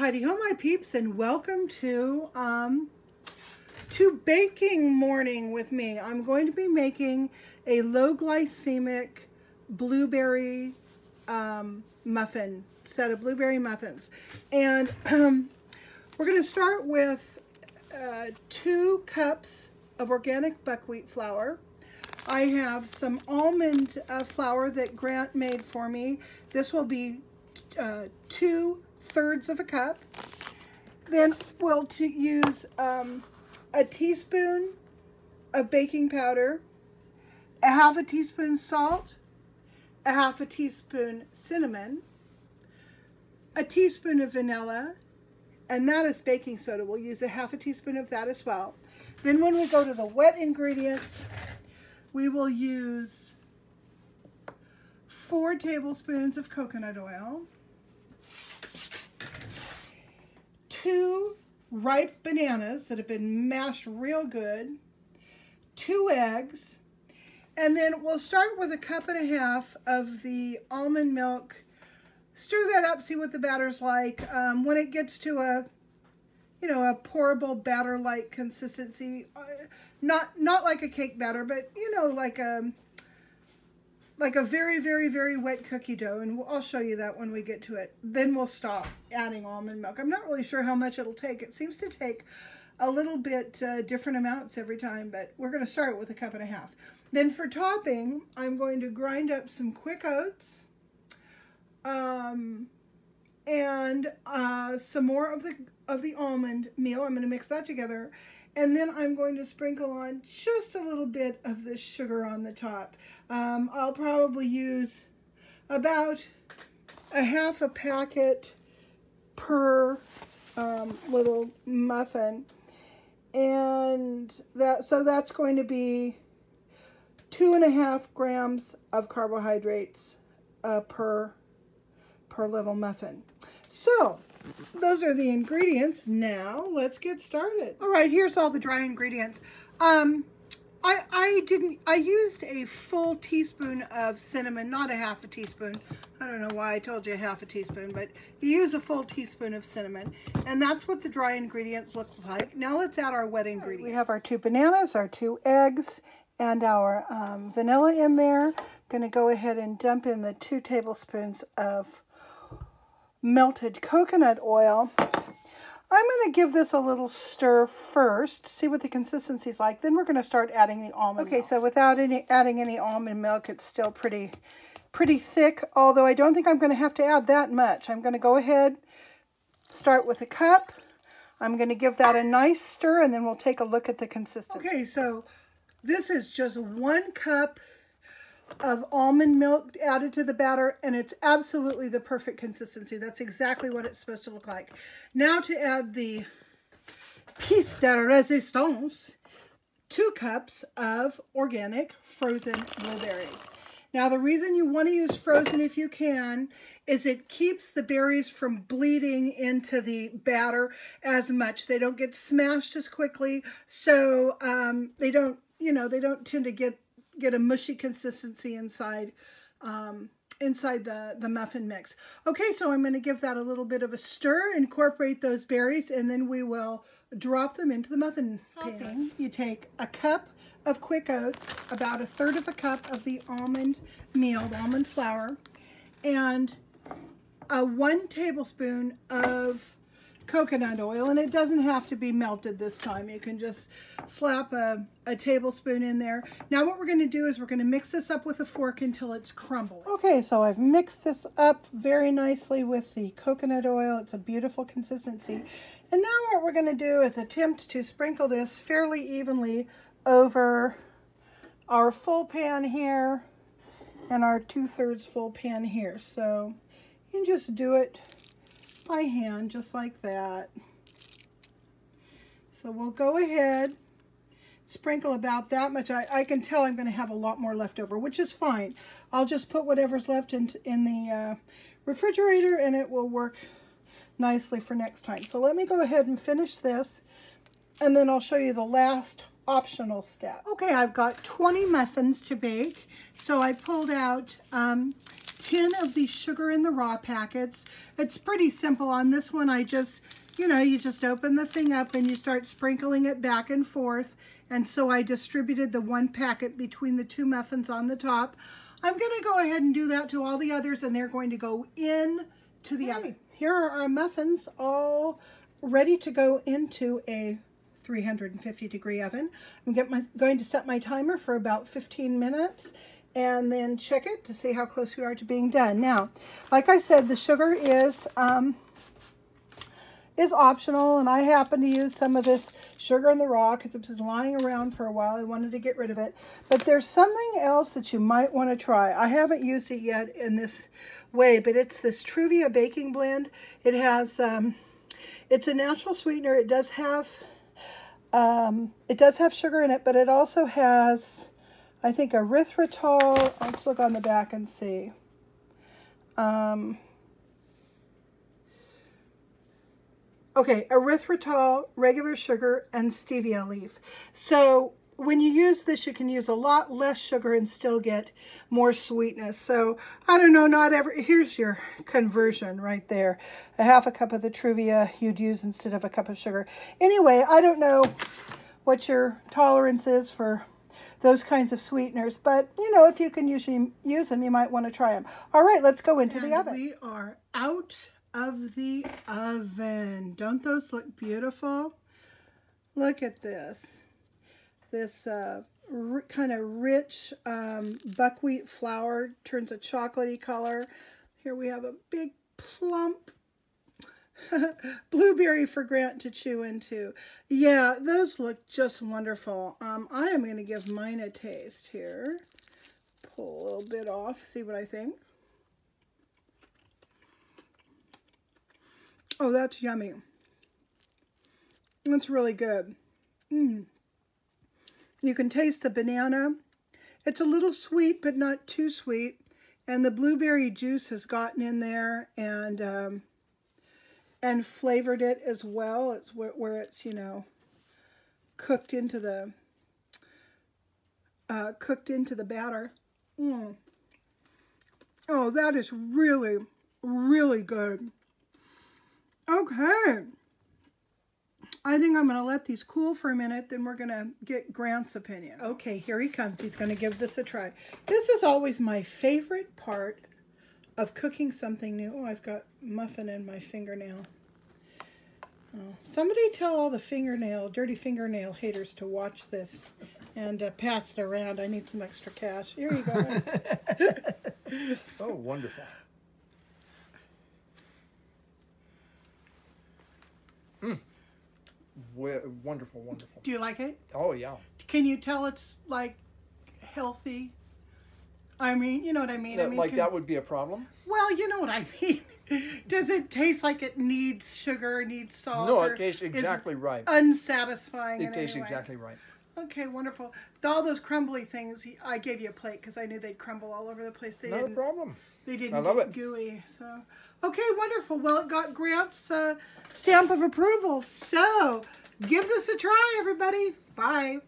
Heidi Ho, my peeps, and welcome to baking morning with me. I'm going to be making a low glycemic blueberry muffin, set of blueberry muffins. And we're going to start with 2 cups of organic buckwheat flour. I have some almond flour that Grant made for me. This will be 2/3 of a cup. Then we'll use a teaspoon of baking powder, a 1/2 teaspoon salt, a 1/2 teaspoon cinnamon, a teaspoon of vanilla, and that is baking soda. We'll use a 1/2 teaspoon of that as well. Then when we go to the wet ingredients, we will use 4 tablespoons of coconut oil, 2 ripe bananas that have been mashed real good, 2 eggs, and then we'll start with 1.5 cups of the almond milk. Stir that up, see what the batter's like. When it gets to a pourable batter-like consistency, not like a cake batter, but like a very, very, very wet cookie dough, and I'll show you that when we get to it. Then we'll stop adding almond milk. I'm not really sure how much it'll take. It seems to take a little bit different amounts every time, but we're going to start with 1.5 cups. Then for topping, I'm going to grind up some quick oats, and some more of the almond meal. I'm going to mix that together. And then I'm going to sprinkle on just a little bit of this sugar on the top. I'll probably use about a 1/2 packet per little muffin. And so that's going to be 2.5 grams of carbohydrates per little muffin. So those are the ingredients. Now let's get started. All right, here's all the dry ingredients. I used a full teaspoon of cinnamon, not a 1/2 teaspoon. I don't know why I told you a 1/2 teaspoon, but you use a full teaspoon of cinnamon, and that's what the dry ingredients look like. Now let's add our wet ingredients. We have our 2 bananas, our 2 eggs, and our vanilla in there. Going to go ahead and dump in the 2 tablespoons of melted coconut oil. I'm going to give this a little stir first, see what the consistency is like. Then we're going to start adding the almond milk. So without adding any almond milk, it's still pretty thick, although I don't think I'm going to have to add that much. I'm going to go ahead, start with 1 cup. I'm going to give that a nice stir, and then we'll take a look at the consistency. Okay, so this is just 1 cup of almond milk added to the batter, and it's absolutely the perfect consistency. That's exactly what it's supposed to look like. Now to add the piece de resistance, 2 cups of organic frozen blueberries. Now the reason you want to use frozen if you can is it keeps the berries from bleeding into the batter as much. They don't get smashed as quickly, so they don't tend to get a mushy consistency inside the muffin mix. Okay, so I'm going to give that a little bit of a stir, incorporate those berries, and then we will drop them into the muffin pan. You take 1 cup of quick oats, about 1/3 cup of the almond meal, the almond flour, and 1 tablespoon of coconut oil, and it doesn't have to be melted this time. You can just slap a tablespoon in there. Now what we're going to do is we're going to mix this up with a fork until it's crumbling. Okay, so I've mixed this up very nicely with the coconut oil. It's a beautiful consistency. And now what we're going to do is attempt to sprinkle this fairly evenly over our full pan here and our 2/3 full pan here. So you can just do it by hand, just like that. So we'll go ahead, sprinkle about that much. I can tell I'm going to have a lot more left over, which is fine. I'll just put whatever's left in the refrigerator, and it will work nicely for next time. So let me go ahead and finish this, and then I'll show you the last optional step. Okay, I've got 20 muffins to bake, so I pulled out 10 of these sugar in the raw packets. It's pretty simple. On this one, I just, you just open the thing up and you start sprinkling it back and forth. And so I distributed the 1 packet between the 2 muffins on the top. I'm going to go ahead and do that to all the others, and they're going to go in to the oven. Here are our muffins all ready to go into a 350-degree oven. I'm going to set my timer for about 15 minutes and then check it to see how close we are to being done. Now, like I said, the sugar is optional, and I happen to use some of this sugar in the raw because it was lying around for a while. I wanted to get rid of it. But there's something else that you might want to try. I haven't used it yet in this way, but it's this Truvia baking blend. It has, it's a natural sweetener. It does have sugar in it, but it also has, I think, erythritol. Let's look on the back and see. Okay, erythritol, regular sugar, and stevia leaf. So when you use this, you can use a lot less sugar and still get more sweetness. So I don't know, here's your conversion right there. A half a cup of the Truvia you'd use instead of a cup of sugar. Anyway, I don't know what your tolerance is for those kinds of sweeteners, but if you can usually use them, you might want to try them. All right, let's go into the oven. We are out of the oven. Don't those look beautiful? Look at this. This kind of rich buckwheat flour turns a chocolatey color. Here we have a big plump blueberry for Grant to chew into. Yeah, those look just wonderful. I am going to give mine a taste here. Pull a little bit off, see what I think. Oh, that's yummy. That's really good. You can taste the banana. It's a little sweet, but not too sweet. And the blueberry juice has gotten in there and flavored it as well. It's where it's, cooked into the batter. Oh, that is really, really good. Okay. I think I'm going to let these cool for a minute, then we're going to get Grant's opinion. Okay, here he comes. He's going to give this a try. This is always my favorite part of cooking something new. Oh, I've got muffin in my fingernail. Oh, somebody tell all the dirty fingernail haters to watch this and pass it around. I need some extra cash. Here you go. Oh, wonderful. Wonderful, wonderful. Do you like it? Oh, yeah. Can you tell it's like healthy? I mean, you know what I mean? That would be a problem? Well, you know what I mean. Does it taste like it needs sugar, needs salt? No, it tastes exactly right. Unsatisfying. It tastes exactly right. Okay, wonderful. All those crumbly things, I gave you a plate because I knew they'd crumble all over the place. Not a problem. They didn't get gooey. So, okay, wonderful. Well, it got Grant's stamp of approval. So, give this a try, everybody. Bye.